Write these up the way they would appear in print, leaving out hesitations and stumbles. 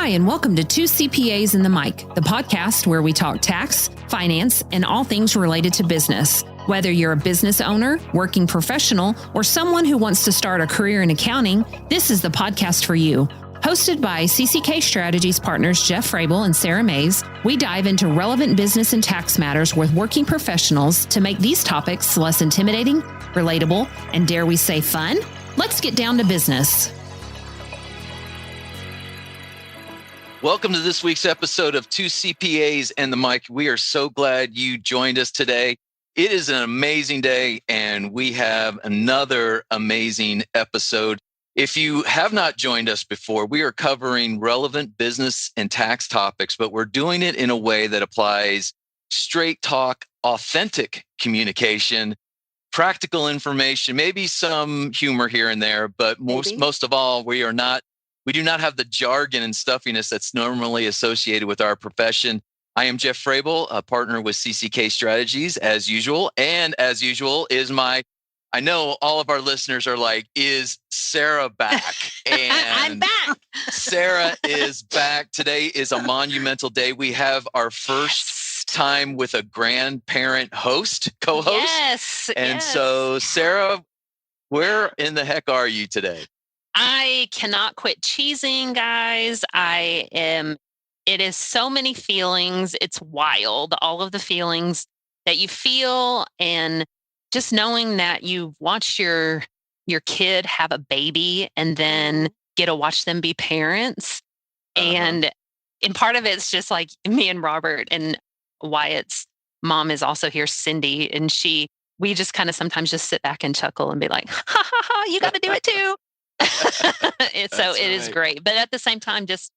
Hi, and welcome to Two CPAs and the Mic, the podcast where we talk tax, finance, and all things related to business. Whether you're a business owner, working professional, or someone who wants to start a career in accounting, this is the podcast for you. Hosted by CCK Strategies partners Jeff Frable and Sarah Mays, we dive into relevant business and tax matters with working professionals to make these topics less intimidating, relatable, and dare we say fun? Let's get down to business. Welcome to this week's episode of Two CPAs and the Mic. We are so glad you joined us today. It is an amazing day, and we have another amazing episode. If you have not joined us before, we are covering relevant business and tax topics, but we're doing it in a way that applies straight talk, authentic communication, practical information, maybe some humor here and there, but most of all, we do not have the jargon and stuffiness that's normally associated with our profession. I am Jeff Frable, a partner with CCK Strategies, as usual. And as usual I know all of our listeners are like, is Sarah back? And I'm back. Sarah is back. Today is a monumental day. We have our first time with a grandparent co-host. Yes. And so, Sarah, where in the heck are you today? I cannot quit cheesing, guys. It is so many feelings. It's wild. All of the feelings that you feel, and just knowing that you've watched your kid have a baby and then get to watch them be parents. And part of it's just like me and Robert, and Wyatt's mom is also here, Cindy, and we just kind of sometimes just sit back and chuckle and be like, ha ha ha, you got to do it too. So it is great. But at the same time, just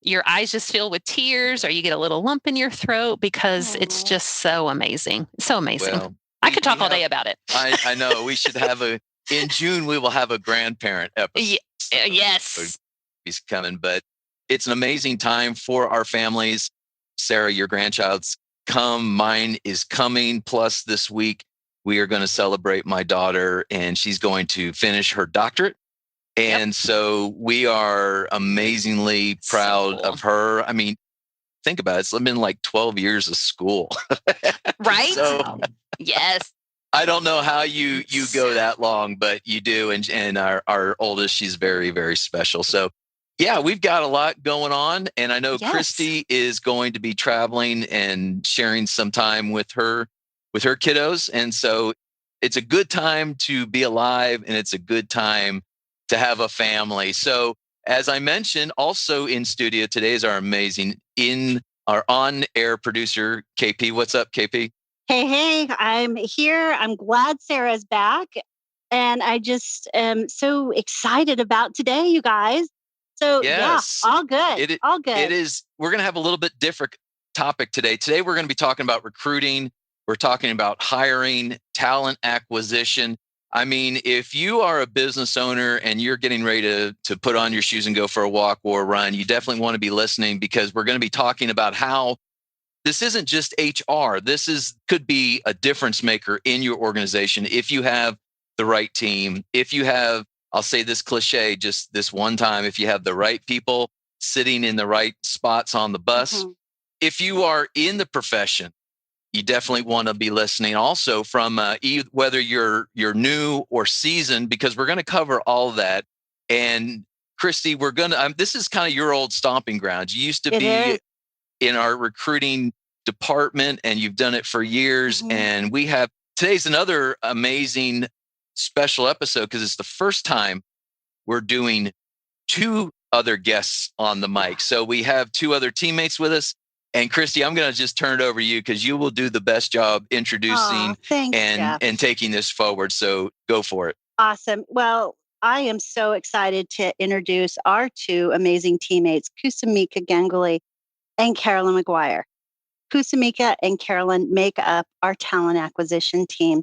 your eyes just fill with tears, or you get a little lump in your throat because it's just so amazing. So amazing. Well, I could talk all day about it. I know. We should have in June, we will have a grandparent episode. Yes. He's coming, but it's an amazing time for our families. Sarah, your grandchild's come. Mine is coming. Plus this week, we are going to celebrate my daughter, and she's going to finish her doctorate. And so we are amazingly proud of her. I mean, think about it. It's been like 12 years of school. Right? So, yes. I don't know how you go that long, but you do. And our oldest, she's very, very special. So yeah, we've got a lot going on. And I know Christy is going to be traveling and sharing some time with her kiddos. And so it's a good time to be alive, and it's a good time to have a family. So as I mentioned, also in studio today is our on-air producer, KP. What's up, KP? Hey, I'm here. I'm glad Sarah's back. And I just am so excited about today, you guys. So yes. Yeah, all good. All good. It is. We're going to have a little bit different topic today. Today, we're going to be talking about recruiting. We're talking about hiring, talent acquisition. I mean, if you are a business owner and you're getting ready to put on your shoes and go for a walk or a run, you definitely want to be listening, because we're going to be talking about how this isn't just HR. Could be a difference maker in your organization if you have the right team. If you have, I'll say this cliche just this one time, if you have the right people sitting in the right spots on the bus. If you are in the profession, you definitely want to be listening also from whether you're new or seasoned, because we're going to cover all of that. And Christy, this is kind of your old stomping grounds. You used to be in our recruiting department, and you've done it for years. And today's another amazing special episode, because it's the first time we're doing two other guests on the mic. So we have two other teammates with us. And Christy, I'm going to just turn it over to you, because you will do the best job introducing and taking this forward. So go for it. Awesome. Well, I am so excited to introduce our two amazing teammates, Kusumika Ganguly and Carolyn McGuire. Kusumika and Carolyn make up our talent acquisition team.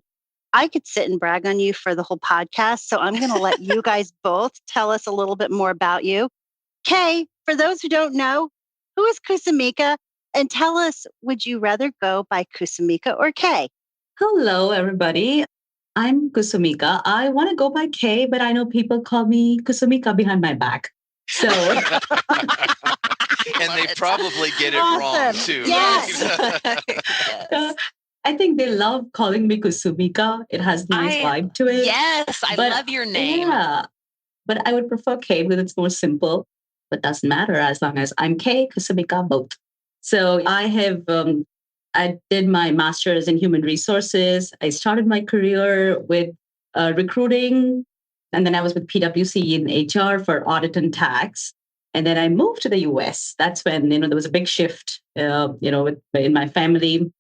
I could sit and brag on you for the whole podcast, so I'm going to let you guys both tell us a little bit more about you. Kay, for those who don't know, who is Kusumika? And tell us, would you rather go by Kusumika or Kay? Hello, everybody. I'm Kusumika. I want to go by Kay, but I know people call me Kusumika behind my back. So And they it. probably get it wrong Awesome. too. Yes. Right? Yes. I think they love calling me Kusumika. It has a nice vibe to it. Yes, I But love your name. Yeah, but I would prefer K because it's more simple, but doesn't matter as long as I'm K, Kusumika, both. So I did my master's in human resources. I started my career with recruiting, and then I was with PwC in HR for audit and tax. And then I moved to the US. That's when, there was a big shift, in my family.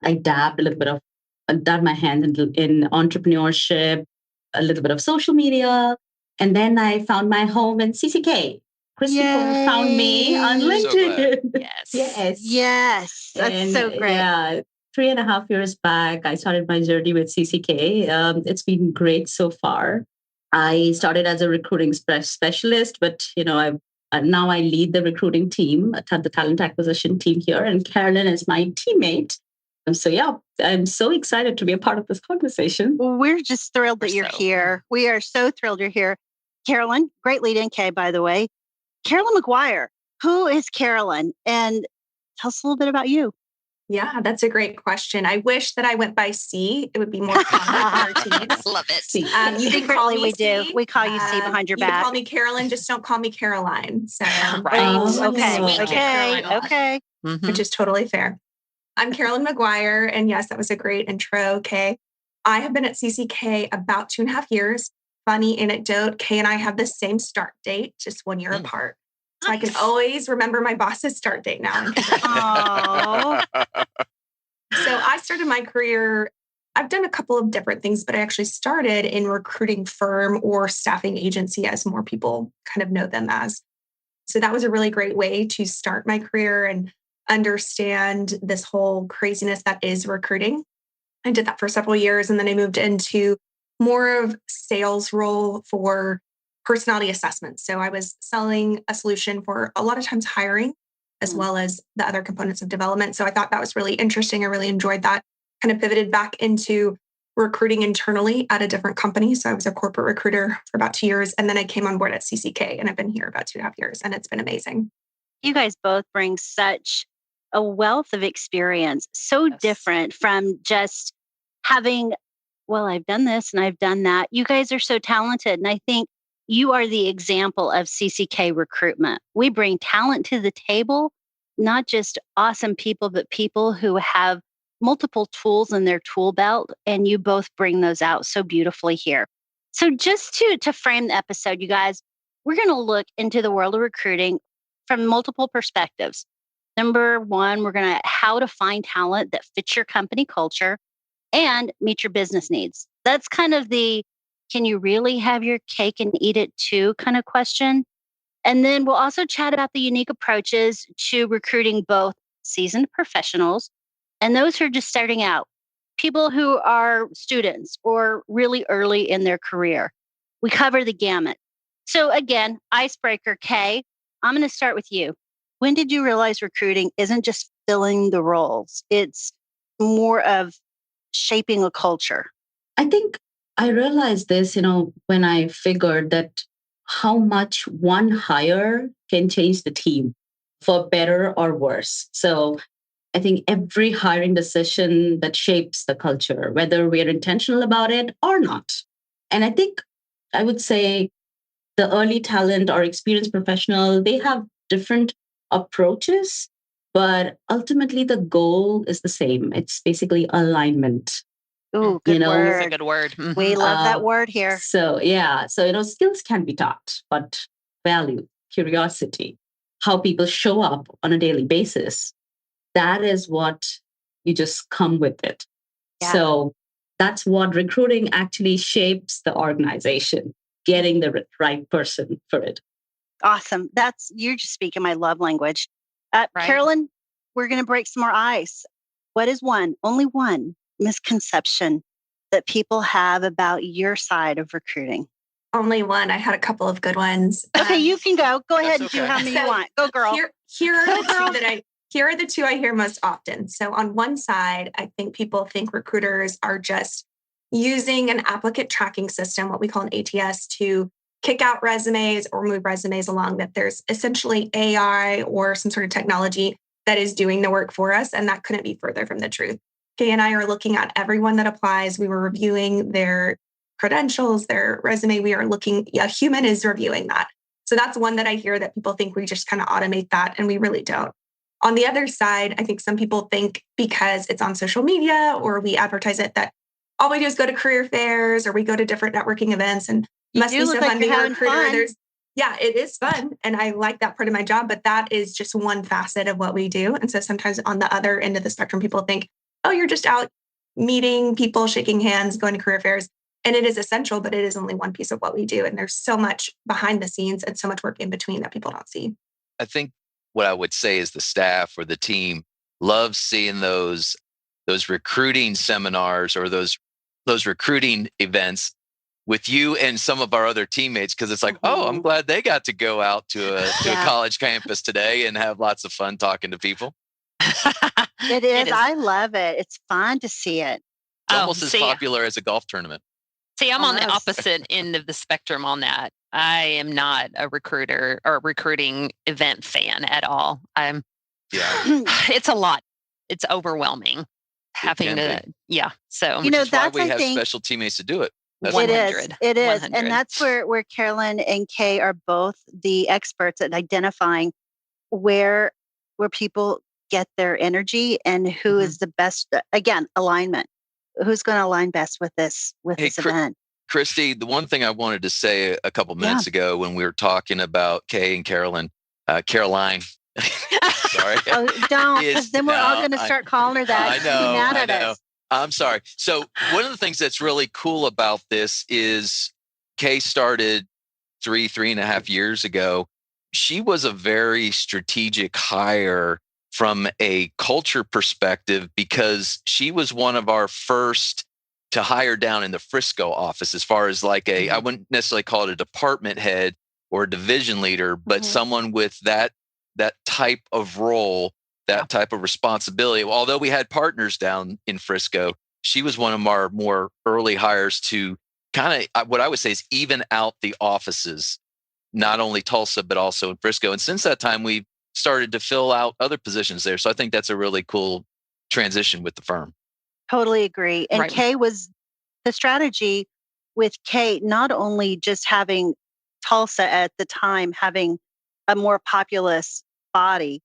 I dabbed my hands in entrepreneurship, a little bit of social media. And then I found my home in CCK. Christopher found me on So glad. LinkedIn. Yes. Yes. That's so great. Yeah, 3.5 years back, I started my journey with CCK. It's been great so far. I started as a recruiting specialist, but now I lead the recruiting team, the talent acquisition team here, and Carolyn is my teammate. So yeah, I'm so excited to be a part of this conversation. Well, we're just thrilled that you're here. We are so thrilled you're here. Carolyn, great lead in K, by the way. Carolyn McGuire, who is Carolyn? And tell us a little bit about you. Yeah, that's a great question. I wish that I went by C. It would be more fun for our teams. Love it. C. You can call Secretly, me we C. do. We call you C behind your You back. can call me Carolyn, just don't call me Caroline. So, Right. Oh, okay. Sweet Okay. Caroline. Okay. which is totally fair. I'm Carolyn McGuire, and yes, that was a great intro, Kay. I have been at CCK about 2.5 years. Funny anecdote, Kay and I have the same start date, just 1 year apart. So I can always remember my boss's start date now. Oh. So I started my career, I've done a couple of different things, but I actually started in recruiting firm or staffing agency, as more people kind of know them as. So that was a really great way to start my career and understand this whole craziness that is recruiting. I did that for several years, and then I moved into more of sales role for personality assessments. So I was selling a solution for a lot of times hiring, as well as the other components of development. So I thought that was really interesting. I really enjoyed that. Kind of pivoted back into recruiting internally at a different company. So I was a corporate recruiter for about 2 years. And then I came on board at CCK, and I've been here about 2.5 years, and it's been amazing. You guys both bring such a wealth of experience, so different from just having, well, I've done this and I've done that. You guys are so talented. And I think you are the example of CCK recruitment. We bring talent to the table, not just awesome people, but people who have multiple tools in their tool belt. And you both bring those out so beautifully here. So just to frame the episode, you guys, we're going to look into the world of recruiting from multiple perspectives. Number one, we're going to how to find talent that fits your company culture and meet your business needs. That's kind of the, can you really have your cake and eat it too kind of question. And then we'll also chat about the unique approaches to recruiting both seasoned professionals and those who are just starting out, people who are students or really early in their career. We cover the gamut. So again, icebreaker, Kay, I'm going to start with you. When did you realize recruiting isn't just filling the roles? It's more of shaping a culture. I think I realized this, when I figured that how much one hire can change the team for better or worse. So I think every hiring decision that shapes the culture, whether we're intentional about it or not. And I think I would say the early talent or experienced professional, they have different approaches, but ultimately the goal is the same. It's basically alignment. Ooh, good word. That's a good word. Mm-hmm. We love that word here. So skills can be taught, but value, curiosity, how people show up on a daily basis, that is what you just come with it. Yeah. So that's what recruiting actually shapes the organization, getting the right person for it. Awesome. You're just speaking my love language. Right. Carolyn, we're going to break some more ice. What is only one misconception that people have about your side of recruiting? Only one. I had a couple of good ones. Okay, you can go. Go ahead and do how many you want. Go, girl. Here are the two I hear most often. So on one side, I think people think recruiters are just using an applicant tracking system, what we call an ATS, to kick out resumes or move resumes along, that there's essentially AI or some sort of technology that is doing the work for us. And that couldn't be further from the truth. Kay and I are looking at everyone that applies. We were reviewing their credentials, their resume. We are looking, a human is reviewing that. So that's one that I hear that people think we just kind of automate that, and we really don't. On the other side, I think some people think because it's on social media or we advertise it that all we do is go to career fairs or we go to different networking events, and it must be so fun being a recruiter. Yeah, it is fun. And I like that part of my job, but that is just one facet of what we do. And so sometimes on the other end of the spectrum, people think, oh, you're just out meeting people, shaking hands, going to career fairs. And it is essential, but it is only one piece of what we do. And there's so much behind the scenes and so much work in between that people don't see. I think what I would say is the staff or the team loves seeing those recruiting seminars or those recruiting events with you and some of our other teammates, because it's like, oh, I'm glad they got to go out to a college campus today and have lots of fun talking to people. It is. I love it. It's fun to see it. It's almost as popular as a golf tournament. See, I'm on the opposite end of the spectrum on that. I am not a recruiter or recruiting event fan at all. It's a lot. It's overwhelming having to, So, that's why we have special teammates to do it. That's 100. It is. 100. And that's where Carolyn and Kay are both the experts at identifying where people get their energy and who is the best, again, alignment. Who's going to align best with this event? Christy, the one thing I wanted to say a couple minutes ago when we were talking about Kay and Caroline, sorry. Oh, don't, because then we're all going to start calling her that. I know. I'm sorry. So one of the things that's really cool about this is Kay started 3.5 years ago. She was a very strategic hire from a culture perspective because she was one of our first to hire down in the Frisco office as far as like I wouldn't necessarily call it a department head or a division leader, but someone with that type of role, that type of responsibility. Although we had partners down in Frisco, she was one of our more early hires to kind of what I would say is even out the offices, not only Tulsa, but also in Frisco. And since that time, we've started to fill out other positions there. So I think that's a really cool transition with the firm. Totally agree. And Kay was the strategy with Kay, not only just having Tulsa at the time, having a more populous body,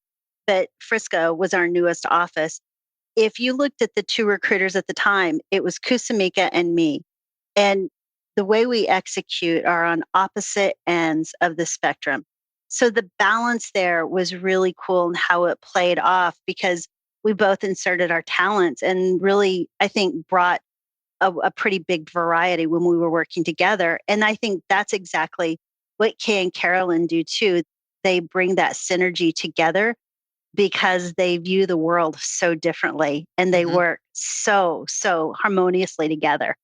but Frisco was our newest office. If you looked at the two recruiters at the time, it was Kusumika and me. And the way we execute are on opposite ends of the spectrum. So the balance there was really cool and how it played off because we both inserted our talents and really, I think, brought a pretty big variety when we were working together. And I think that's exactly what Kay and Carolyn do too. They bring that synergy together because they view the world so differently and they work so harmoniously together.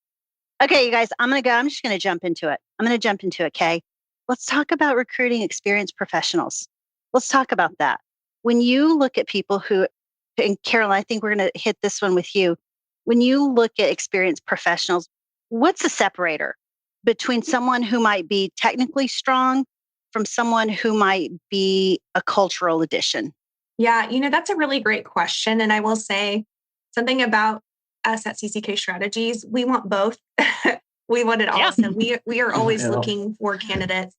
Okay, you guys, I'm just going to jump into it. Kay. Let's talk about recruiting experienced professionals. Let's talk about that. When you look at people who, and Carolyn, I think we're going to hit this one with you. When you look at experienced professionals, what's the separator between someone who might be technically strong from someone who might be a cultural addition? Yeah, that's a really great question. And I will say something about us at CCK Strategies. We want both. We want it all. So we are always looking for candidates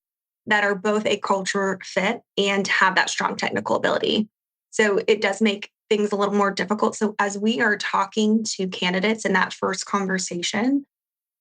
that are both a culture fit and have that strong technical ability. So it does make things a little more difficult. So as we are talking to candidates in that first conversation,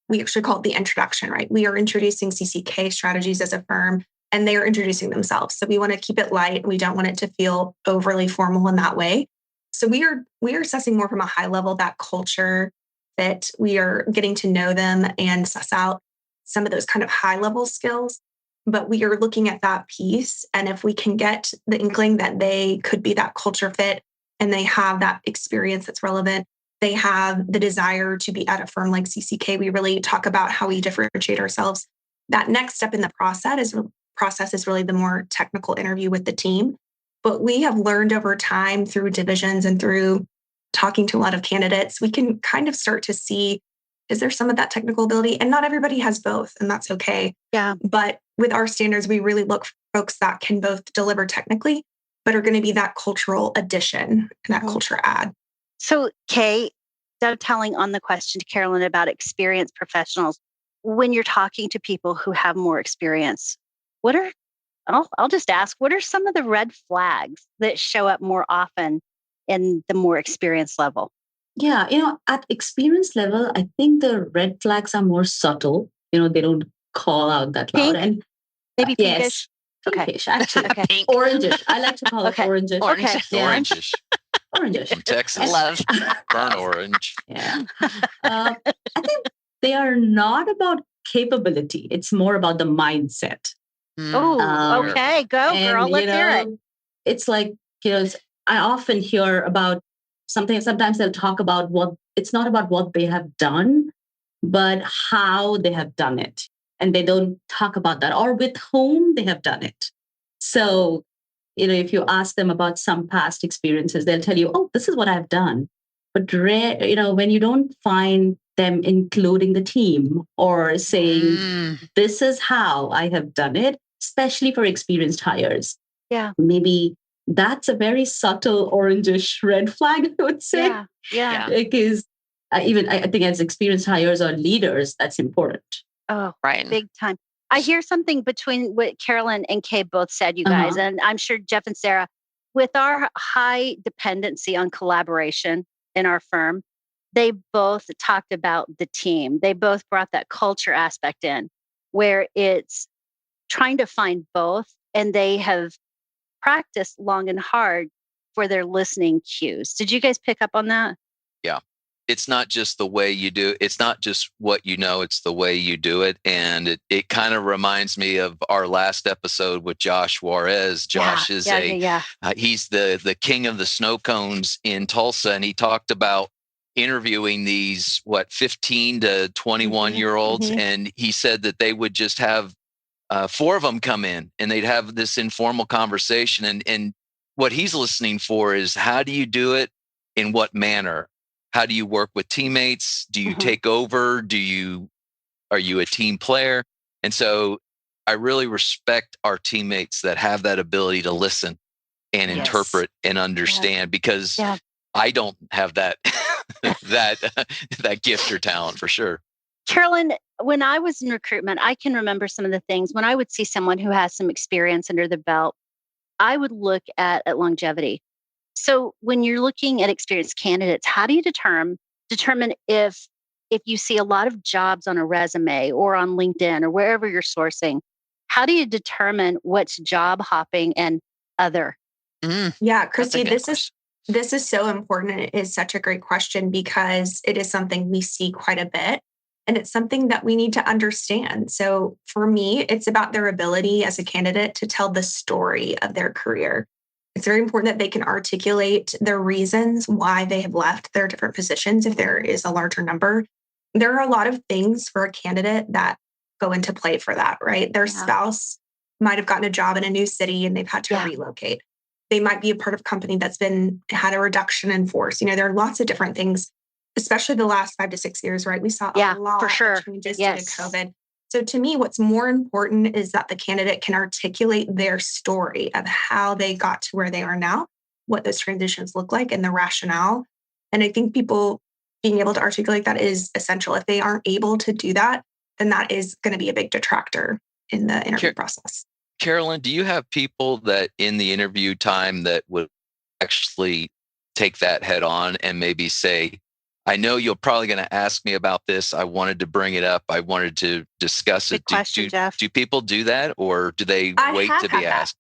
we actually call it the introduction, right? We are introducing CCK Strategies as a firm and they are introducing themselves. So we want to keep it light. We don't want it to feel overly formal in that way. So we are assessing more from a high level, that culture fit. We are getting to know them and suss out some of those kind of high level skills, but we are looking at that piece. And if we can get the inkling that they could be that culture fit and they have that experience that's relevant, they have the desire to be at a firm like CCK, we really talk about how we differentiate ourselves. That next step in the process is really the more technical interview with the team. But we have learned over time through divisions and through talking to a lot of candidates, we can kind of start to see is there some of that technical ability? And not everybody has both, and that's okay. Yeah. But with our standards, we really look for folks that can both deliver technically, but are going to be that cultural addition and that culture add. So, Kay, dovetailing on the question to Carolyn about experienced professionals, when you're talking to people who have more experience, I'll just ask, what are some of the red flags that show up more often in the more experienced level? Yeah, at experience level, I think the red flags are more subtle. They don't call out that loud. And maybe pinkish. Yes, pinkish, actually. Okay. Pink. Orangish. I like to call it orangish. Okay. Yeah. Orangish. Orangish. From Texas. Love. Burnt orange. Yeah. I think they are not about capability. It's more about the mindset. Oh, okay. Go, girl. Let's hear it. It's like, I often hear about something. Sometimes they'll talk about it's not about what they have done, but how they have done it. And they don't talk about that or with whom they have done it. So, if you ask them about some past experiences, they'll tell you, oh, this is what I've done. But, when you don't find them including the team or saying, this is how I have done it, especially for experienced hires. Yeah. Maybe that's a very subtle orangish red flag, I would say. Yeah. Because I think as experienced hires or leaders, that's important. Oh, right. Big time. I hear something between what Carolyn and Kay both said, you guys, and I'm sure Jeff and Sarah, with our high dependency on collaboration in our firm, they both talked about the team. They both brought that culture aspect in where it's trying to find both, and they have practiced long and hard for their listening cues. Did you guys pick up on that? Yeah. It's not just the way you do. It's not just what you know. It's the way you do it. And it kind of reminds me of our last episode with Josh Juarez. Josh is he's the king of the snow cones in Tulsa. And he talked about interviewing these, 15 to 21 year olds. And he said that they would just have 4 of them come in and they'd have this informal conversation. And what he's listening for is, how do you do it? In what manner? How do you work with teammates? Do you take over? Are you a team player? And so I really respect our teammates that have that ability to listen and interpret and understand, because I don't have that that gift or talent for sure. Carolyn, when I was in recruitment, I can remember some of the things. When I would see someone who has some experience under the belt, I would look at longevity. So when you're looking at experienced candidates, how do you determine if you see a lot of jobs on a resume or on LinkedIn or wherever you're sourcing, how do you determine what's job hopping and other? Yeah, Christy, this is so important. And it is such a great question because it is something we see quite a bit. And it's something that we need to understand. So for me, it's about their ability as a candidate to tell the story of their career. It's very important that they can articulate their reasons why they have left their different positions if there is a larger number. There are a lot of things for a candidate that go into play for that, right? Their spouse might have gotten a job in a new city and they've had to relocate. They might be a part of a company that's had a reduction in force. There are lots of different things, especially the last 5 to 6 years, right? We saw a lot of changes due to COVID. So to me, what's more important is that the candidate can articulate their story of how they got to where they are now, what those transitions look like, and the rationale. And I think people being able to articulate that is essential. If they aren't able to do that, then that is going to be a big detractor in the interview process. Carolyn, do you have people that in the interview time that would actually take that head on and maybe say, I know you're probably going to ask me about this. I wanted to bring it up. I wanted to discuss it. Do people do that, or do they wait to be asked?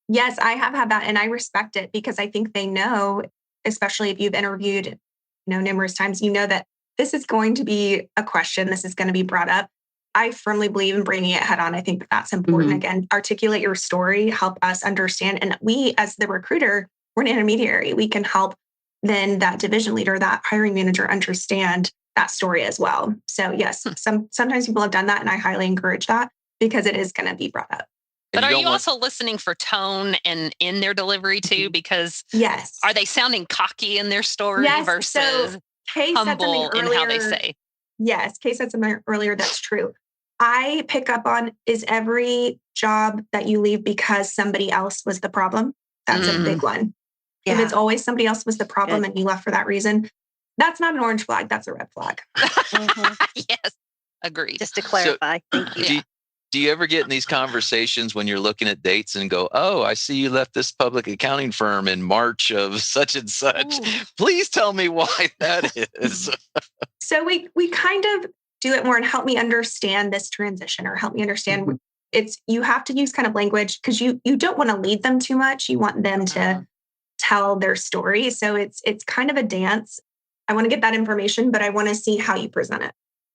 Yes, I have had that, and I respect it because I think they know, especially if you've interviewed, numerous times, that this is going to be a question. This is going to be brought up. I firmly believe in bringing it head on. I think that's important. Again, articulate your story, help us understand, and we, as the recruiter, we're an intermediary. We can help then that division leader, that hiring manager, understand that story as well. So yes, sometimes people have done that, and I highly encourage that because it is going to be brought up. But are you also listening for tone and in their delivery too? Because are they sounding cocky in their story versus Kay humble in how they say? Yes, Kay said something earlier that's true. I pick up on, is every job that you leave because somebody else was the problem? That's a big one. Yeah. If it's always somebody else was the problem and you left for that reason, that's not an orange flag. That's a red flag. Yes, agreed. Just to clarify. Thank you. Do you ever get in these conversations when you're looking at dates and go, oh, I see you left this public accounting firm in March of such and such. Ooh. Please tell me why that is. So we kind of do it more and help me understand this transition, or help me understand it's, you have to use kind of language because you don't want to lead them too much. You want them to tell their story. So it's kind of a dance. I want to get that information, but I want to see how you present it.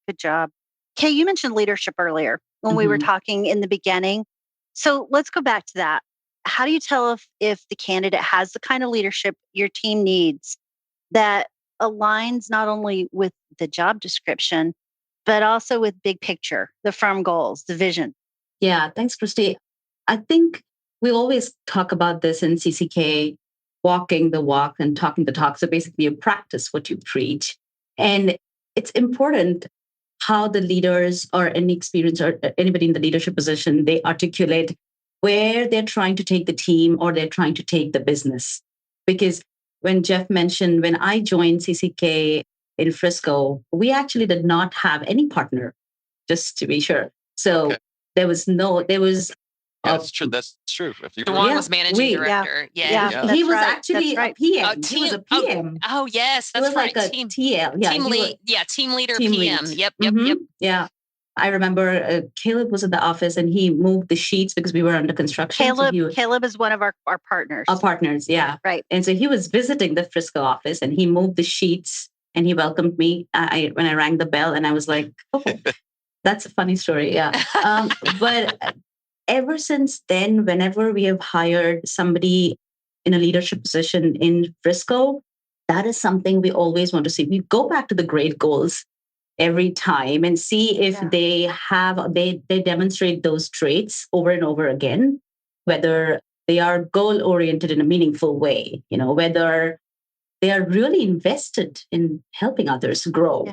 Good job. Kay, you mentioned leadership earlier when we were talking in the beginning. So let's go back to that. How do you tell if the candidate has the kind of leadership your team needs that aligns not only with the job description, but also with big picture, the firm goals, the vision? Yeah, thanks, Christy. I think we always talk about this in CCK, walking the walk and talking the talk. So basically, you practice what you preach. And it's important how the leaders or any experience or anybody in the leadership position, they articulate where they're trying to take the team or they're trying to take the business. Because when Jeff mentioned, when I joined CCK in Frisco, we actually did not have any partner, just to be sure. So there was. That's true. That's true. If you Dewan was managing director. Yeah. He was actually a PM. He was a PM. Oh, yes. That's right. He was like a TL. Yeah, team leader, PM. Lead. Yep. Yeah. I remember Caleb was in the office and he moved the sheets because we were under construction. Caleb is one of our partners. Our partners, yeah. Right. And so he was visiting the Frisco office and he moved the sheets and he welcomed me when I rang the bell, and I was like, oh, that's a funny story. Yeah. But ever since then, whenever we have hired somebody in a leadership position in Frisco, that is something we always want to see. We go back to the great goals every time and see if they demonstrate those traits over and over again, whether they are goal oriented in a meaningful way, whether they are really invested in helping others grow.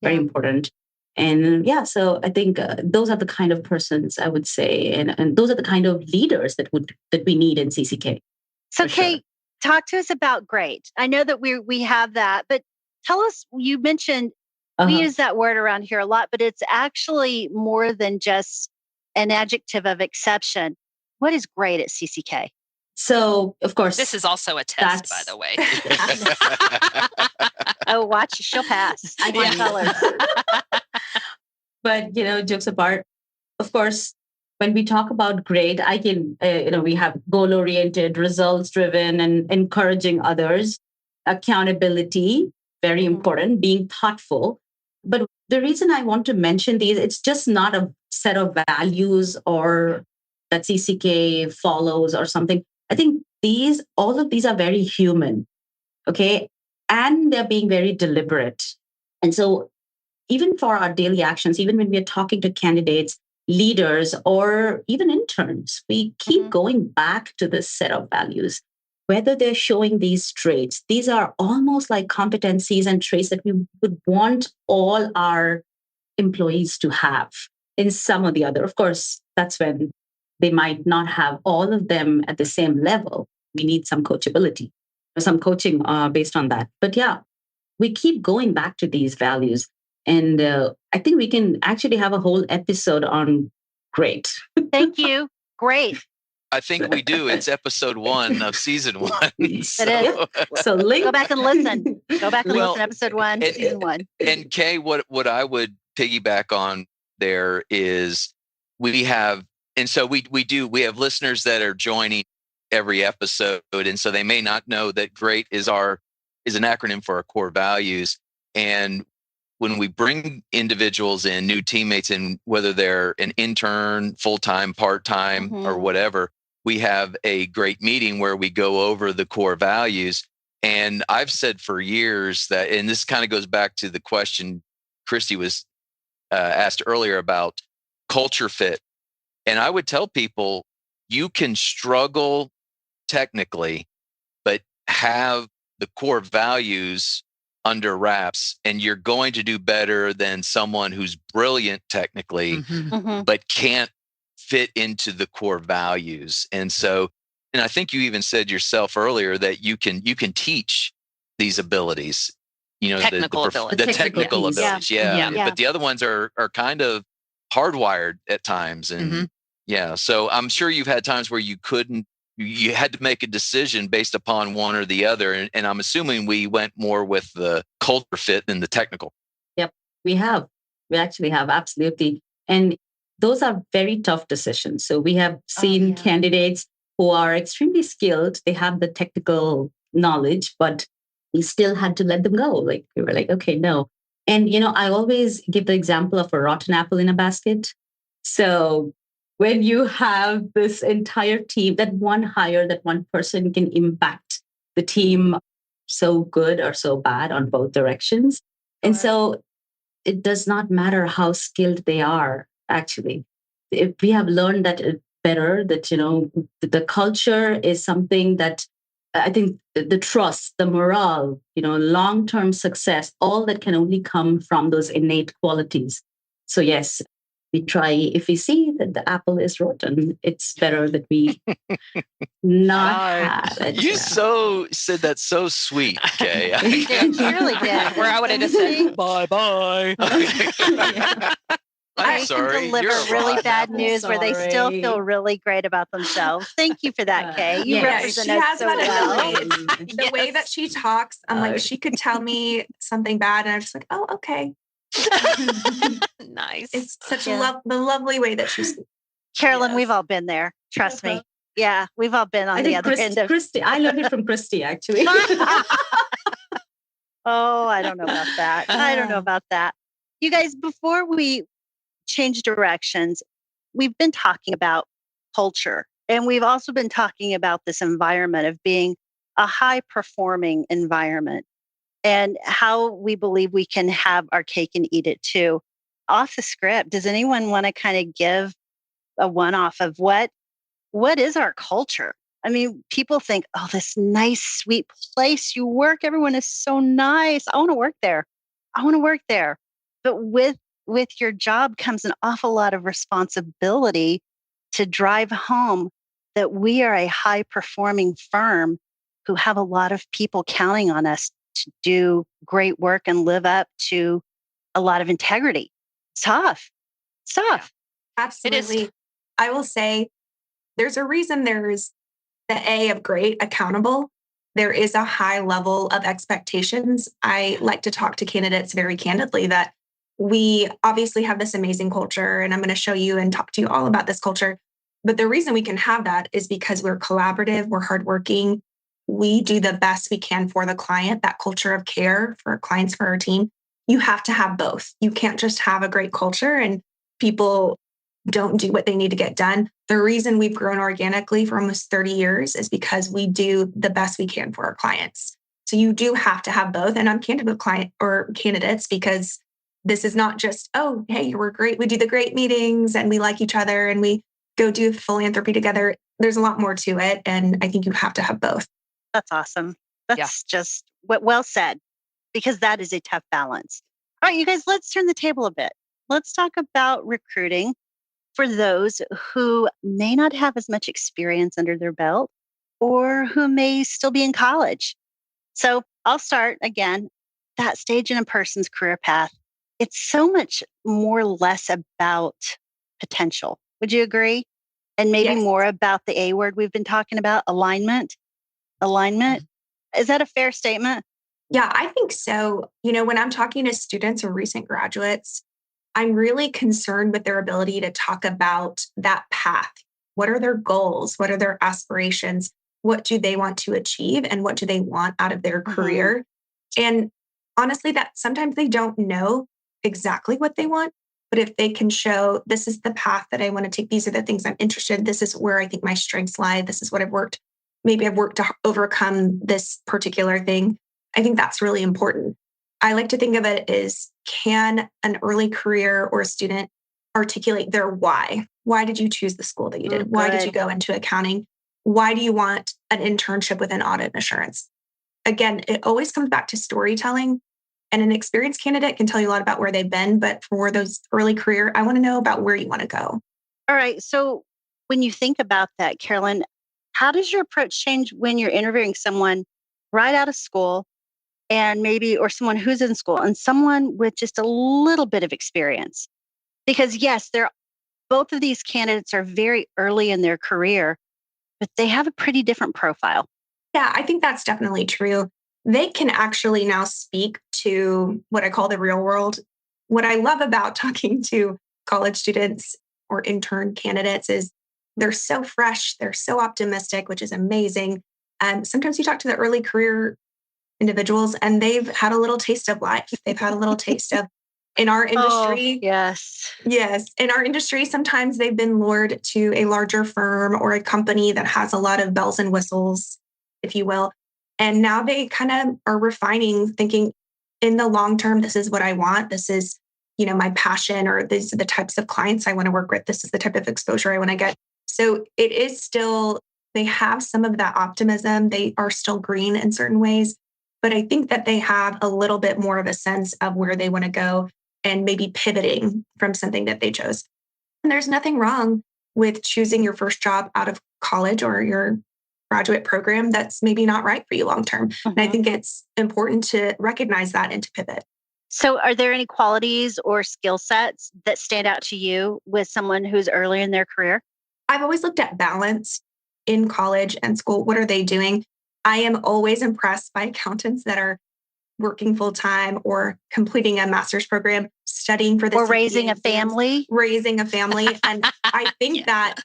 Very important. And so I think those are the kind of persons I would say, and those are the kind of leaders that we need in CCK. So Kate, talk to us about great. I know that we have that, but tell us, you mentioned, we use that word around here a lot, but it's actually more than just an adjective of exception. What is great at CCK? So, of course, this is also a test, by the way. Oh, watch, she'll pass. I want colors. But, jokes apart, of course, when we talk about great, I can, we have goal-oriented, results-driven, and encouraging others. Accountability, very important, being thoughtful. But the reason I want to mention these, it's just not a set of values or that CCK follows or something. I think all of these are very human, okay? And they're being very deliberate. And so even for our daily actions, even when we are talking to candidates, leaders, or even interns, we keep going back to this set of values. Whether they're showing these traits, these are almost like competencies and traits that we would want all our employees to have in some or the other. Of course, that's when they might not have all of them at the same level. We need some coachability, some coaching based on that. But we keep going back to these values. And I think we can actually have a whole episode on great. Thank you. Great. I think we do. It's episode 1 of season 1. So, it is. So go back and listen. Go back and listen to episode 1, season 1. And Kay, what I would piggyback on there is we have listeners that are joining every episode. And so they may not know that GREAT is an acronym for our core values. And when we bring individuals in, new teammates in, whether they're an intern, full-time, part-time, or whatever, we have a great meeting where we go over the core values. And I've said for years that, and this kind of goes back to the question Christy was asked earlier about culture fit. And I would tell people, you can struggle technically, but have the core values under wraps, and you're going to do better than someone who's brilliant technically, but can't fit into the core values. And so, and I think you even said yourself earlier that you can teach these abilities, Technical abilities. the technical piece. abilities. Yeah. But the other ones are kind of hardwired at times. And so I'm sure you've had times where you had to make a decision based upon one or the other. And I'm assuming we went more with the culture fit than the technical. Yep, we actually have, absolutely. And those are very tough decisions. So we have seen candidates who are extremely skilled. They have the technical knowledge, but we still had to let them go. Like, we were like, okay, no. And, I always give the example of a rotten apple in a basket. So when you have this entire team, that one hire, that one person can impact the team so good or so bad on both directions. And so it does not matter how skilled they are, actually. If we have learned that better, that, the culture is something that I think the trust, the morale, long-term success, all that can only come from those innate qualities. So yes, we try, if we see that the apple is rotten, it's better that we not have it. You said that so sweet, Kay. You really did. Where I would have just said, bye. I'm I sorry. can deliver You're really rotten bad apple. news where they still feel really great about themselves. Thank you for that, Kay. You represent she us has so that well. ability. The way that she talks, I'm like, she could tell me something bad, and I'm just like, oh, okay. Nice. It's such the lovely way that she's. Carolyn, we've all been there. Trust me. Yeah, we've all been on the other end of Christy. I learned it from Christy, actually. Oh, I don't know about that. You guys, before we change directions, we've been talking about culture, and we've also been talking about this environment of being a high performing environment and how we believe we can have our cake and eat it too. Off the script, does anyone want to kind of give a one-off of what is our culture? I mean, people think, oh, this nice, sweet place you work, everyone is so nice. I want to work there. But with your job comes an awful lot of responsibility to drive home that we are a high performing firm who have a lot of people counting on us to do great work and live up to a lot of integrity. It's tough. Absolutely. I will say there's a reason there's the A of great, accountable. There is a high level of expectations. I like to talk to candidates very candidly that we obviously have this amazing culture, and I'm going to show you and talk to you all about this culture. But the reason we can have that is because we're collaborative, we're hardworking, we do the best we can for the client, that culture of care for our clients, for our team. You have to have both. You can't just have a great culture and people don't do what they need to get done. The reason we've grown organically for almost 30 years is because we do the best we can for our clients. So you do have to have both. And I'm candid with client or candidates because this is not just, oh, hey, we're great. We do the great meetings and we like each other and we go do philanthropy together. There's a lot more to it. And I think you have to have both. That's awesome. That's just well said, because that is a tough balance. All right, you guys, let's turn the table a bit. Let's talk about recruiting for those who may not have as much experience under their belt or who may still be in college. So I'll start again, that stage in a person's career path. It's so much more or less about potential. Would you agree? And maybe more about the A word we've been talking about, alignment. Is that a fair statement? Yeah, I think so. When I'm talking to students or recent graduates, I'm really concerned with their ability to talk about that path. What are their goals? What are their aspirations? What do they want to achieve? And what do they want out of their career? And honestly, that sometimes they don't know exactly what they want. But if they can show, this is the path that I want to take, these are the things I'm interested in, this is where I think my strengths lie, this is what I've worked. Maybe I've worked to overcome this particular thing. I think that's really important. I like to think of it as, can an early career or a student articulate their why? Why did you choose the school that you did? Why did you go into accounting? Why do you want an internship within audit and assurance? Again, it always comes back to storytelling. And an experienced candidate can tell you a lot about where they've been, but for those early career, I want to know about where you want to go. All right. So when you think about that, Carolyn, how does your approach change when you're interviewing someone right out of school and maybe, or someone who's in school and someone with just a little bit of experience? Because yes, both of these candidates are very early in their career, but they have a pretty different profile. Yeah, I think that's definitely true. They can actually now speak to what I call the real world. What I love about talking to college students or intern candidates is they're so fresh, they're so optimistic, which is amazing. And sometimes you talk to the early career individuals and they've had a little taste of life. They've had a little taste of in our industry. Oh, yes. Yes. In our industry, sometimes they've been lured to a larger firm or a company that has a lot of bells and whistles, if you will. And now they kind of are refining, thinking in the long term, this is what I want. This is, my passion, or these are the types of clients I want to work with. This is the type of exposure I want to get. So it is still, they have some of that optimism. They are still green in certain ways, but I think that they have a little bit more of a sense of where they want to go and maybe pivoting from something that they chose. And there's nothing wrong with choosing your first job out of college or your graduate program that's maybe not right for you long term. Mm-hmm. And I think it's important to recognize that and to pivot. So are there any qualities or skill sets that stand out to you with someone who's early in their career? I've always looked at balance in college and school. What are they doing? I am always impressed by accountants that are working full time or completing a master's program, studying for the or raising a family. And I think that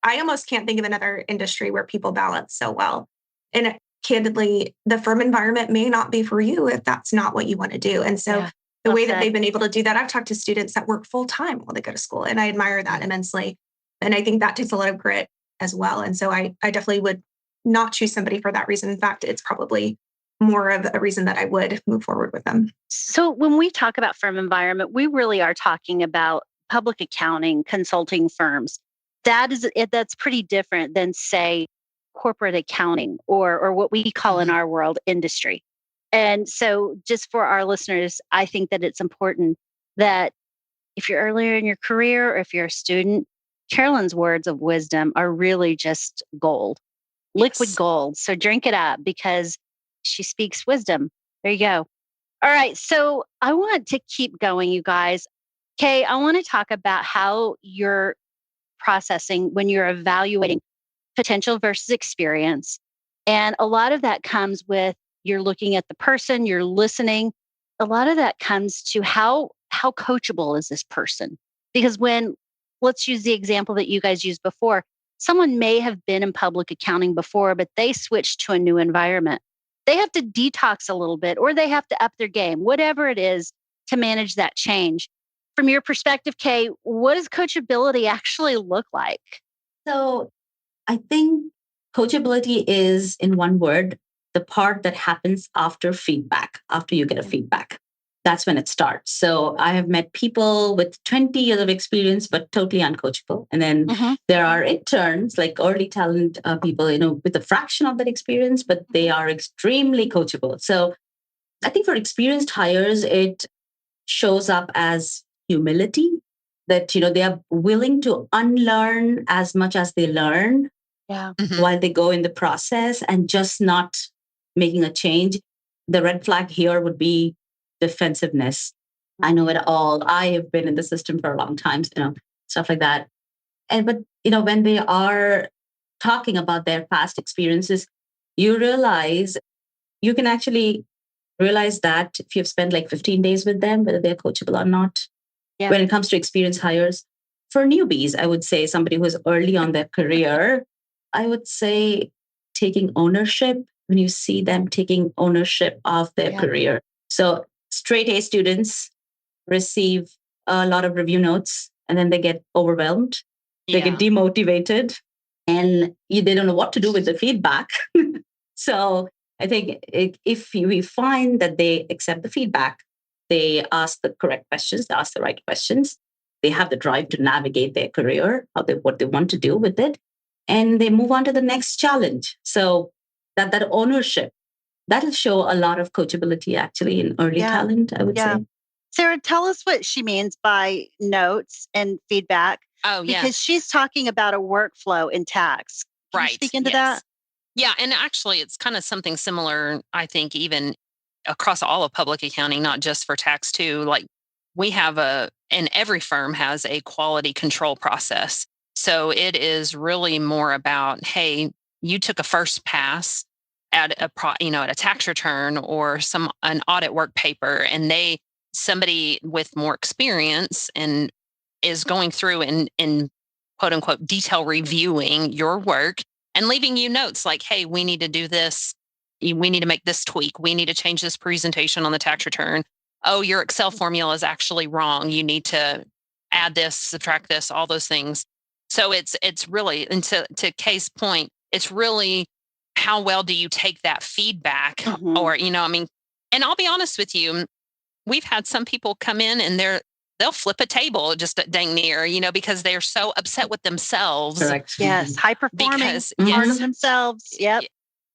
I almost can't think of another industry where people balance so well. And candidly, the firm environment may not be for you if that's not what you want to do. And so the way that they've been able to do that, I've talked to students that work full time while they go to school, and I admire that immensely. And I think that takes a lot of grit as well. And so I definitely would not choose somebody for that reason. In fact, it's probably more of a reason that I would move forward with them. So when we talk about firm environment, we really are talking about public accounting, consulting firms. That's pretty different than, say, corporate accounting or what we call in our world industry. And so just for our listeners, I think that it's important that if you're earlier in your career or if you're a student, Carolyn's words of wisdom are really just gold, liquid gold. So drink it up because she speaks wisdom. There you go. All right. So I want to keep going, you guys. Kay, I want to talk about how you're processing when you're evaluating potential versus experience. And a lot of that comes with you're looking at the person, you're listening. A lot of that comes to how coachable is this person? Because let's use the example that you guys used before. Someone may have been in public accounting before, but they switched to a new environment. They have to detox a little bit, or they have to up their game, whatever it is to manage that change. From your perspective, Kay, what does coachability actually look like? So I think coachability is, in one word, the part that happens after feedback, after you get a feedback. That's when it starts. So I have met people with 20 years of experience, but totally uncoachable. And then there are interns, like early talent people, with a fraction of that experience, but they are extremely coachable. So I think for experienced hires, it shows up as humility, that, they are willing to unlearn as much as they learn while they go in the process and just not making a change. The red flag here would be defensiveness. I know it all. I have been in the system for a long time, stuff like that. But when they are talking about their past experiences, you can actually realize that if you've spent like 15 days with them, whether they're coachable or not. Yeah. When it comes to experienced hires, for newbies, I would say somebody who's early on their career, I would say taking ownership, when you see them taking ownership of their career. So straight A students receive a lot of review notes and then they get overwhelmed. They get demotivated and they don't know what to do with the feedback. So I think if we find that they accept the feedback, they ask the correct questions, they ask the right questions, they have the drive to navigate their career, what they want to do with it, and they move on to the next challenge. So that ownership that'll show a lot of coachability actually in early talent, I would say. Sarah, tell us what she means by notes and feedback. Oh, yeah. Because she's talking about a workflow in tax. Can you speak into that? Yeah. And actually, it's kind of something similar, I think, even across all of public accounting, not just for tax too. Like we have and every firm has a quality control process. So it is really more about, hey, you took a first pass at at a tax return or an audit work paper, and somebody with more experience and is going through and quote unquote detail reviewing your work and leaving you notes like, hey, we need to do this. We need to make this tweak. We need to change this presentation on the tax return. Oh, your Excel formula is actually wrong. You need to add this, subtract this, all those things. So it's really, and to Kay's point, it's really how well do you take that feedback? Or, and I'll be honest with you, we've had some people come in and they'll flip a table just dang near, because they're so upset with themselves. Correct. Yes, high performing, hard on themselves. Yep.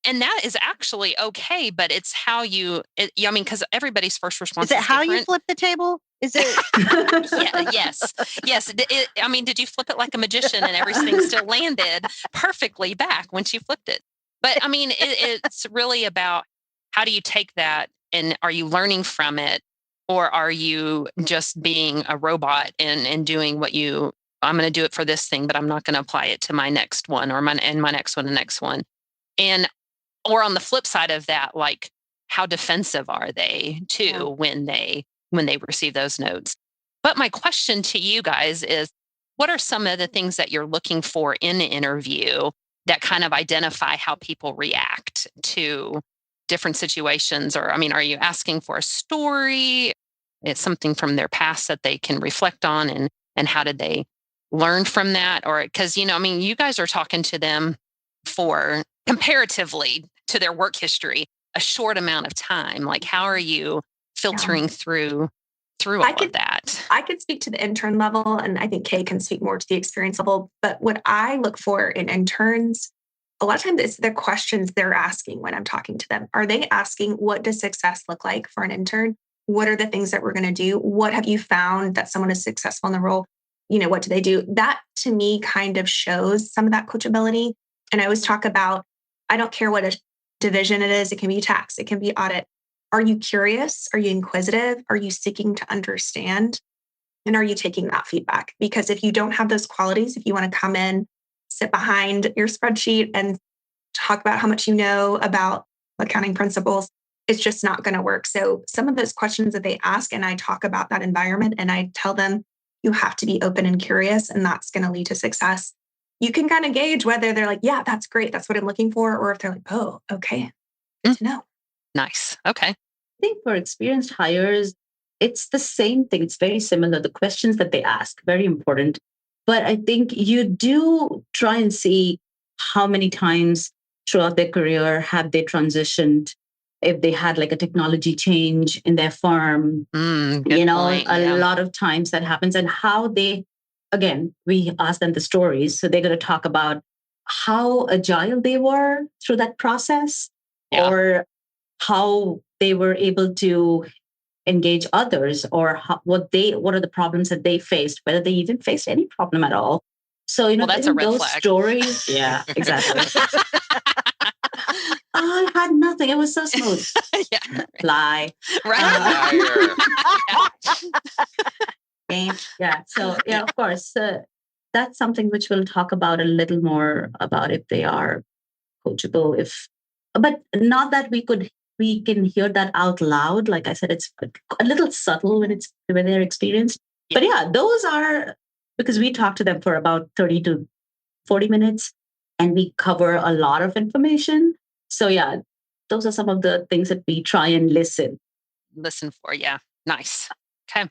And that is actually okay, but it's how because everybody's first response is how you flip the table? Is it? Yes. Did you flip it like a magician and everything still landed perfectly back when you flipped it? But it's really about how do you take that and are you learning from it? Or are you just being a robot and doing I'm going to do it for this thing, but I'm not going to apply it to my next one or my next one, the next one. Or on the flip side of that, like how defensive are they too when they receive those notes? But my question to you guys is, what are some of the things that you're looking for in the interview that kind of identify how people react to different situations? Or, are you asking for a story? It's something from their past that they can reflect on and how did they learn from that? Or because, you guys are talking to them for comparatively to their work history, a short amount of time. Like, how are you filtering through all of that? I could speak to the intern level, and I think Kay can speak more to the experience level. But what I look for in interns, a lot of times it's the questions they're asking when I'm talking to them. Are they asking, what does success look like for an intern? What are the things that we're going to do? What have you found that someone is successful in the role? What do they do? That to me kind of shows some of that coachability. And I always talk about, I don't care what a division it is. It can be tax. It can be audit. Are you curious? Are you inquisitive? Are you seeking to understand? And are you taking that feedback? Because if you don't have those qualities, if you want to come in, sit behind your spreadsheet and talk about how much you know about accounting principles, it's just not going to work. So some of those questions that they ask, and I talk about that environment and I tell them, you have to be open and curious, and that's going to lead to success. You can kind of gauge whether they're like, yeah, that's great. That's what I'm looking for. Or if they're like, oh, okay, good to know. Nice. Okay. I think for experienced hires, it's the same thing. It's very similar. The questions that they ask, very important. But I think you do try and see how many times throughout their career have they transitioned, if they had like a technology change in their firm, a lot of times that happens, and how we ask them the stories. So they're going to talk about how agile they were through that process, or how they were able to engage others, or what are the problems that they faced, whether they even faced any problem at all. So, that's a red those flag. Stories. Yeah, exactly. I had nothing. It was so smooth. Fly. Right. Game. Yeah. So, of course, that's something which we'll talk about a little more about if they are coachable. But not that we can hear that out loud. Like I said, it's a little subtle when they're experienced. But those are, because we talk to them for about 30 to 40 minutes and we cover a lot of information. So those are some of the things that we try and listen for. Yeah. Nice. Okay.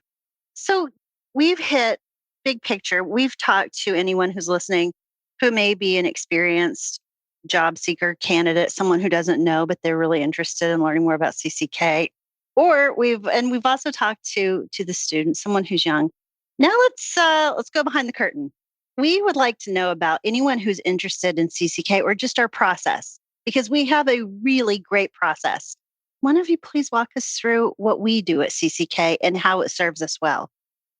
So we've hit big picture. We've talked to anyone who's listening who may be an experienced job seeker candidate, someone who doesn't know, but they're really interested in learning more about CCK. Or we've also talked to the student, someone who's young. Now let's go behind the curtain. We would like to know about anyone who's interested in CCK or just our process. because we have a really great process. One of you please walk us through what we do at CCK and how it serves us well.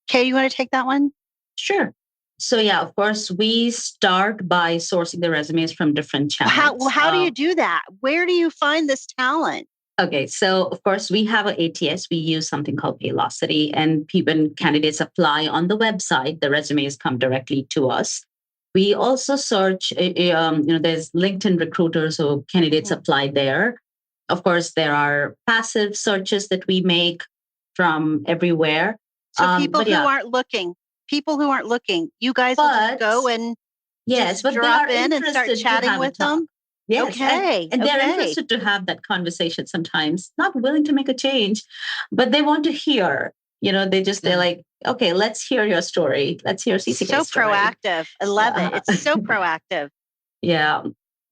Kay, you want to take that one? Sure. So yeah, of course, we start by sourcing the resumes from different channels. How do you do that? Where do you find this talent? Okay, so of course, we have an ATS. We use something called Paylocity, and when candidates apply on the website, the resumes come directly to us. We also search, there's LinkedIn recruiters, so candidates apply there. Of course, there are passive searches that we make from everywhere. So people who aren't looking, you guys will just go and just drop in and start chatting with them? Yes. Okay. And they're interested to have that conversation sometimes, not willing to make a change, but they want to hear. They're like, okay, let's hear your story. Let's hear CCK So story. proactive. I love it. It's so proactive. Yeah.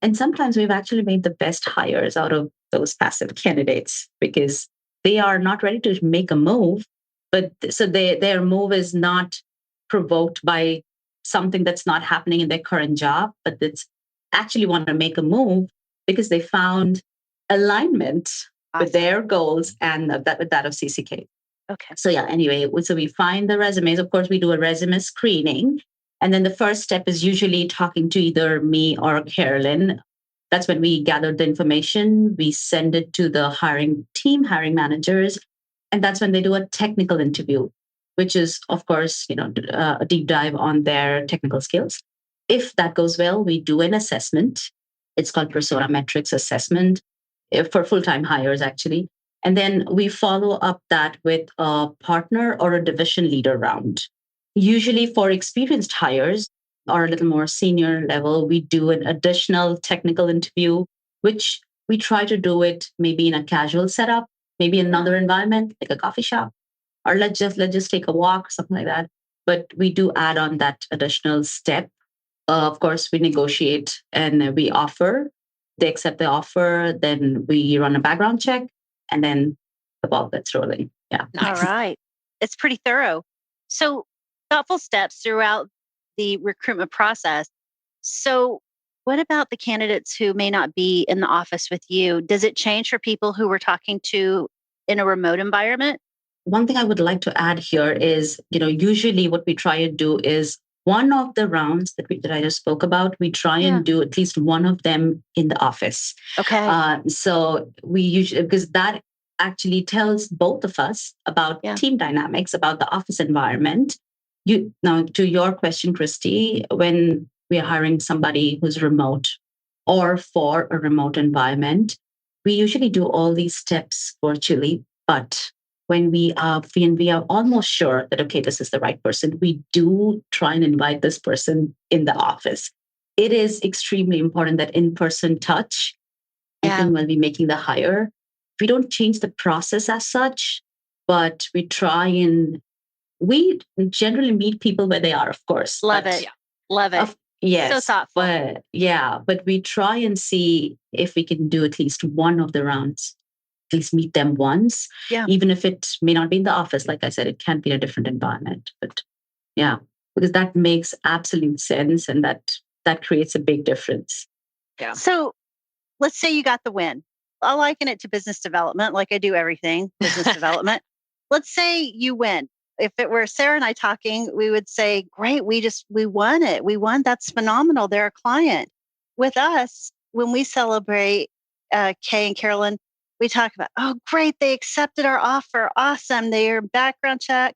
And sometimes we've actually made the best hires out of those passive candidates because they are not ready to make a move, but so their move is not provoked by something that's not happening in their current job, but that's actually want to make a move because they found alignment with their goals and with that of CCK. Okay. So yeah, anyway, so we find the resumes. Of course, we do a resume screening. And then the first step is usually talking to either me or Carolyn. That's when we gather the information. We send it to the hiring hiring managers. And that's when they do a technical interview, which is, of course, a deep dive on their technical skills. If that goes well, we do an assessment. It's called persona metrics assessment for full-time hires, actually. And then we follow up that with a partner or a division leader round. Usually for experienced hires or a little more senior level, we do an additional technical interview, which we try to do it maybe in a casual setup, maybe in another environment, like a coffee shop, or let's just take a walk, something like that. But we do add on that additional step. Of course, we negotiate and we offer. They accept the offer, then we run a background check, and then the ball gets rolling. Yeah. All right. It's pretty thorough. So thoughtful steps throughout the recruitment process. So what about the candidates who may not be in the office with you? Does it change for people who we're talking to in a remote environment? One thing I would like to add here is, usually what we try to do is one of the rounds that I just spoke about, we try and do at least one of them in the office. Okay. So we usually, because that actually tells both of us about team dynamics, about the office environment. Now, to your question, Christy, when we are hiring somebody who's remote or for a remote environment, we usually do all these steps virtually. But when we are almost sure that, okay, this is the right person, we do try and invite this person in the office. It is extremely important that in-person touch, even when we're making the hire. We don't change the process as such, but we try and we generally meet people where they are, of course. Love it. Love it. Yes. So thoughtful. But we try and see if we can do at least one of the rounds, at least meet them once. Yeah. Even if it may not be in the office, like I said, it can be a different environment. But because that makes absolute sense and that creates a big difference. Yeah. So let's say you got the win. I'll liken it to business development, like I do everything, business development. Let's say you win. If it were Sarah and I talking, we would say, great, we won it. We won. That's phenomenal. They're a client. With us, when we celebrate Kay and Carolyn, we talk about, oh, great, they accepted our offer. Awesome. Their background check.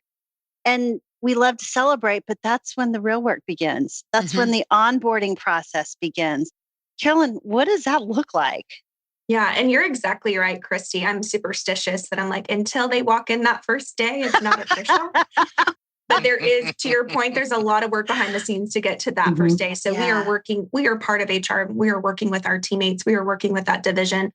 And we love to celebrate, but that's when the real work begins. That's when the onboarding process begins. Carolyn, what does that look like? Yeah, and you're exactly right, Christy. I'm superstitious that I'm like, until they walk in that first day, it's not official. But there is, to your point, there's a lot of work behind the scenes to get to that first day. So we are part of HR. We are working with our teammates. We are working with that division.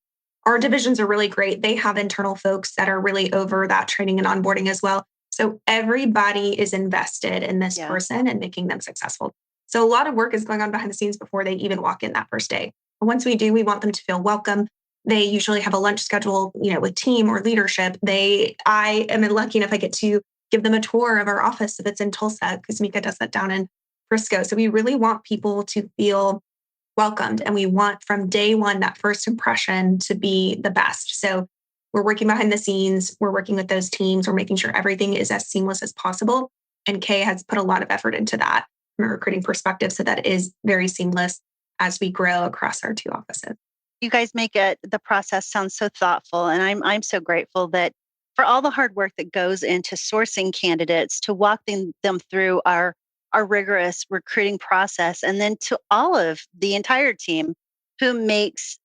Our divisions are really great. They have internal folks that are really over that training and onboarding as well. So everybody is invested in this person and making them successful. So a lot of work is going on behind the scenes before they even walk in that first day. But once we do, we want them to feel welcome. They usually have a lunch schedule, with team or leadership. I am lucky enough I get to give them a tour of our office if it's in Tulsa. Kusumika does that down in Frisco. So we really want people to feel welcomed. And we want from day one, that first impression to be the best. So we're working behind the scenes. We're working with those teams. We're making sure everything is as seamless as possible. And Kay has put a lot of effort into that from a recruiting perspective. So that is very seamless as we grow across our 2 offices. You guys make the process sound so thoughtful. And I'm so grateful that for all the hard work that goes into sourcing candidates, to walking them through our rigorous recruiting process, and then to all of the entire team who makes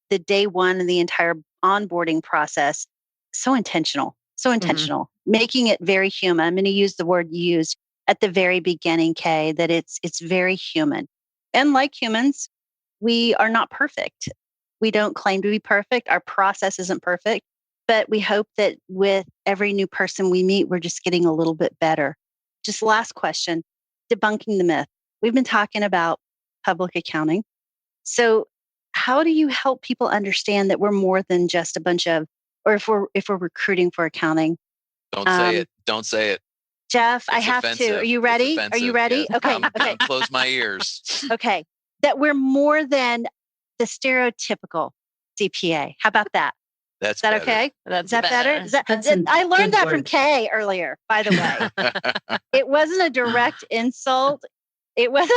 the day one and the entire onboarding process so intentional, making it very human. I'm going to use the word you used at the very beginning, Kay, that it's very human. And like humans, we are not perfect. We don't claim to be perfect. Our process isn't perfect, but we hope that with every new person we meet, we're just getting a little bit better. Just last question, debunking the myth. We've been talking about public accounting. So how do you help people understand that we're more than just a bunch of, or if we're recruiting for accounting? Don't say it. Don't say it. Jeff, It's I have offensive. to. Are you ready? It's Are you offensive, ready? yes. Okay. Okay. Close my ears. Okay. That we're more than the stereotypical CPA. How about that? That's Is that better. okay? That's Is that better? Is that, That's a I learned good that from word. Kay earlier, by the way. It wasn't a direct insult. It was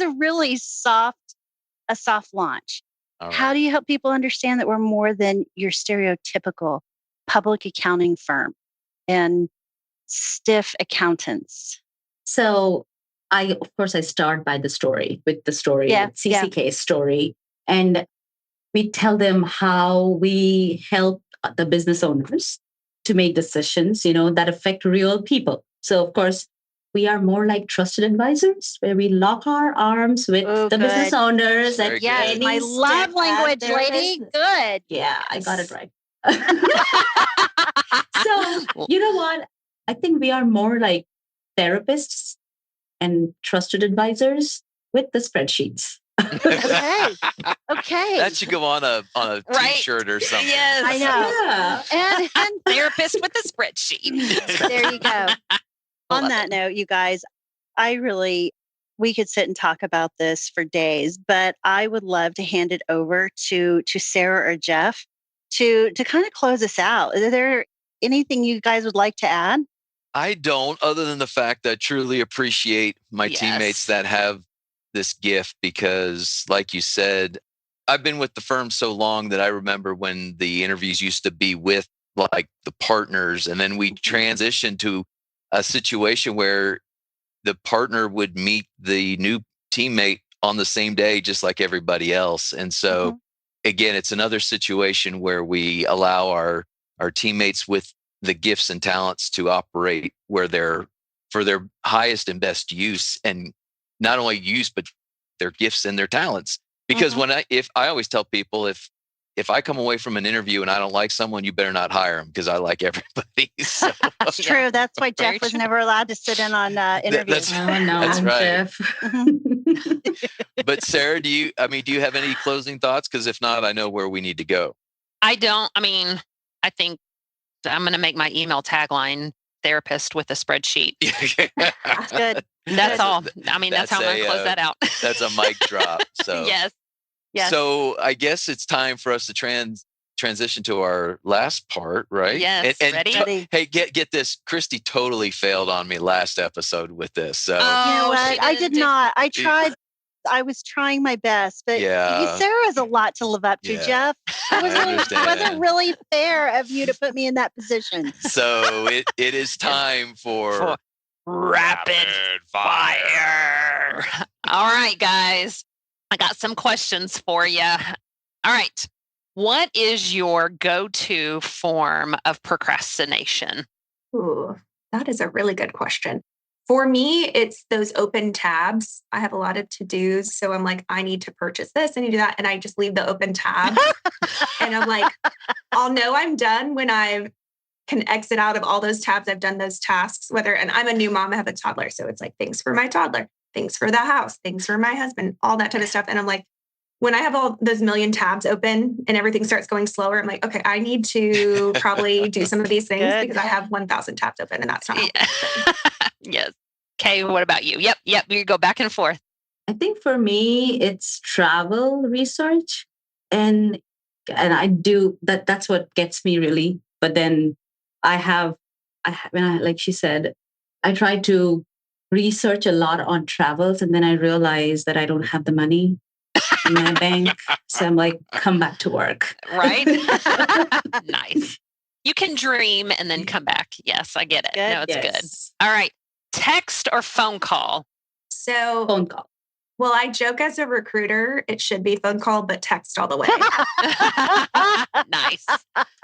a really soft launch. All right. How do you help people understand that we're more than your stereotypical public accounting firm and stiff accountants? So of course, I start by the story, with CCK story. And we tell them how we help the business owners to make decisions, that affect real people. So of course, we are more like trusted advisors, where we lock our arms with the business owners. Very Yes, good. my love language, lady. Good. Yeah, I got it right. So you know what? I think we are more like therapists and trusted advisors with the spreadsheets. Okay. That should go on a t-shirt or something. Yes. I know. Yeah. And therapist with a spreadsheet. There you go. On that note, you guys, we could sit and talk about this for days, but I would love to hand it over to Sarah or Jeff to kind of close us out. Is there anything you guys would like to add? I don't, other than the fact that I truly appreciate my teammates that have this gift, because like you said, I've been with the firm so long that I remember when the interviews used to be with like the partners, and then we transitioned to a situation where the partner would meet the new teammate on the same day, just like everybody else. And so again, it's another situation where we allow our teammates with the gifts and talents to operate where they're for their highest and best use, and not only use, but their gifts and their talents. Because if I always tell people, if I come away from an interview and I don't like someone, you better not hire them, because I like everybody. So, It's true. That's why Jeff was never allowed to sit in on interviews. That's right. Jeff. But Sarah, do you have any closing thoughts? Because if not, I know where we need to go. I don't. I think I'm going to make my email tagline therapist with a spreadsheet. That's good. That's all. That's how I'm going to close that out. That's a mic drop. So Yes. So I guess it's time for us to transition to our last part, right? Yes. And Ready. Hey, get this. Christy totally failed on me last episode with this. So You know what? I did not. I tried. I was trying my best, but Sarah has a lot to live up to, Jeff. It wasn't really fair of you to put me in that position. So it is time for rapid fire. All right, guys. I got some questions for you. All right. What is your go-to form of procrastination? Ooh, that is a really good question. For me, it's those open tabs. I have a lot of to-dos. So I'm like, I need to purchase this, I need to do that. And I just leave the open tab. And I'm like, I'll know I'm done when I can exit out of all those tabs. I've done those tasks, and I'm a new mom, I have a toddler. So it's like things for my toddler, things for the house, things for my husband, all that type of stuff. And I'm like, when I have all those million tabs open and everything starts going slower, I'm like, okay, I need to probably do some of these things because I have 1,000 tabs open, and that's not. Yes. Okay. What about you? Yep. You go back and forth. I think for me, it's travel research. And I do that. That's what gets me really. But then like she said, I try to research a lot on travels, and then I realize that I don't have the money in my bank. So I'm like, come back to work. Right? Nice. You can dream and then come back. Yes, I get it. Good. No, it's good. All right. Text or phone call? So Phone call. Well, I joke as a recruiter, it should be phone call, but text all the way. Nice.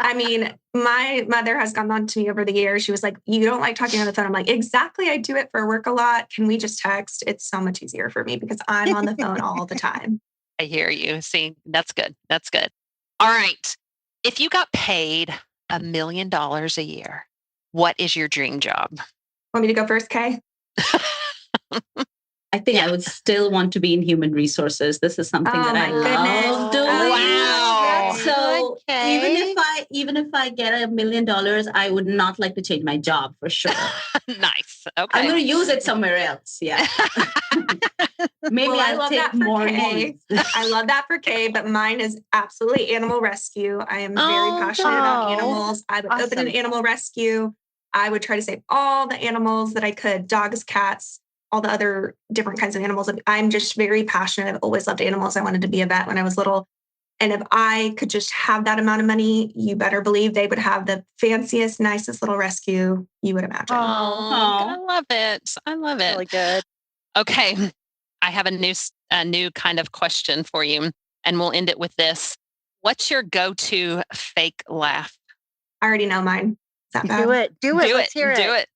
I mean, my mother has gone on to me over the years. She was like, you don't like talking on the phone. I'm like, exactly. I do it for work a lot. Can we just text? It's so much easier for me because I'm on the phone all the time. I hear you. See, that's good. That's good. All right. If you got paid $1 million a year, what is your dream job? Want me to go first, Kay? I think I would still want to be in human resources. This is something that I love doing. Wow. So even if I get $1 million, I would not like to change my job for sure. Nice. Okay. I'm going to use it somewhere else. Yeah. Maybe I'll take more. I love that for Kay, but mine is absolutely animal rescue. I am very passionate about animals. I would open an animal rescue. I would try to save all the animals that I could, dogs, cats, all the other different kinds of animals. I'm just very passionate. I've always loved animals. I wanted to be a vet when I was little. And if I could just have that amount of money, you better believe they would have the fanciest, nicest little rescue you would imagine. I love it. I love it. Really good. Okay. I have a new kind of question for you, and we'll end it with this. What's your go-to fake laugh? I already know mine. Is that bad? Do it. Let's hear it. Do it.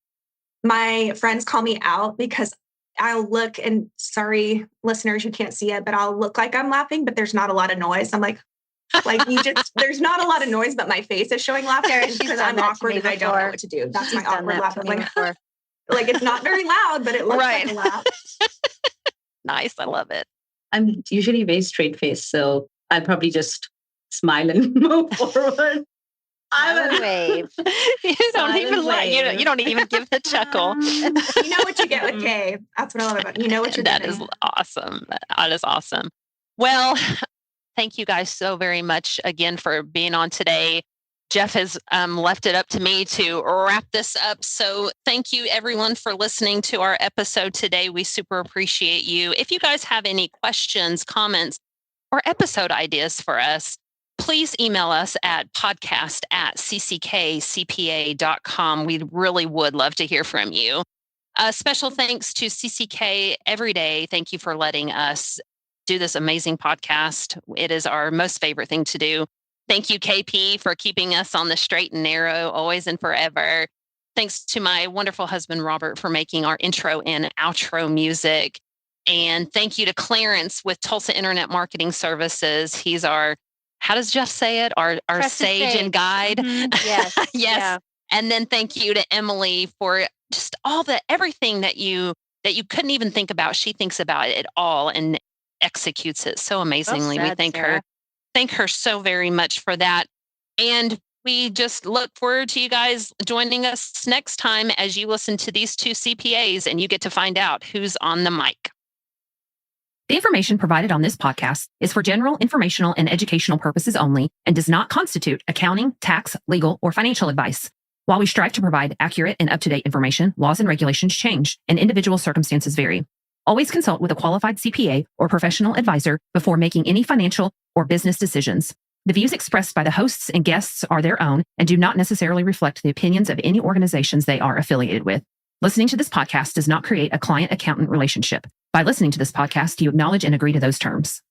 My friends call me out because I'll look, and sorry, listeners, you can't see it, but I'll look like I'm laughing, but there's not a lot of noise. I'm like there's not a lot of noise, but my face is showing laughter because I'm awkward and I don't know what to do. That's my awkward laugh. Like it's not very loud, but it looks like a laugh. Nice. I love it. I'm usually very straight faced, so I'll probably just smile and move forward. I would wave. You don't even you don't even give the chuckle. You know what you get with Kay. That's what I love about it. You know what you're getting. That is awesome. That is awesome. Well, thank you guys so very much again for being on today. Jeff has left it up to me to wrap this up. So thank you everyone for listening to our episode today. We super appreciate you. If you guys have any questions, comments, or episode ideas for us, please email us at podcast@cckcpa.com. We really would love to hear from you. Special thanks to CCK Everyday. Thank you for letting us do this amazing podcast. It is our most favorite thing to do. Thank you, KP, for keeping us on the straight and narrow, always and forever. Thanks to my wonderful husband, Robert, for making our intro and outro music. And thank you to Clarence with Tulsa Internet Marketing Services. He's our, how does Jeff say it? Our sage and guide. Mm-hmm. Yes. Yes. Yeah. And then thank you to Emily for just everything that you couldn't even think about. She thinks about it all and executes it so amazingly. Well said, we thank Sarah. her. Thank her so very much for that. And we just look forward to you guys joining us next time as you listen to these two CPAs and you get to find out who's on the mic. The information provided on this podcast is for general informational and educational purposes only and does not constitute accounting, tax, legal, or financial advice. While we strive to provide accurate and up-to-date information, laws and regulations change and individual circumstances vary. Always consult with a qualified CPA or professional advisor before making any financial or business decisions. The views expressed by the hosts and guests are their own and do not necessarily reflect the opinions of any organizations they are affiliated with. Listening to this podcast does not create a client-accountant relationship. By listening to this podcast, you acknowledge and agree to those terms.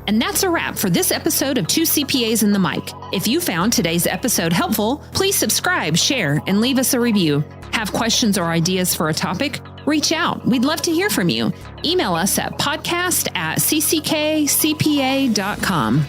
And that's a wrap for this episode of Two CPAs in the Mic. If you found today's episode helpful, please subscribe, share, and leave us a review. Have questions or ideas for a topic? Reach out. We'd love to hear from you. Email us at podcast@cckcpa.com.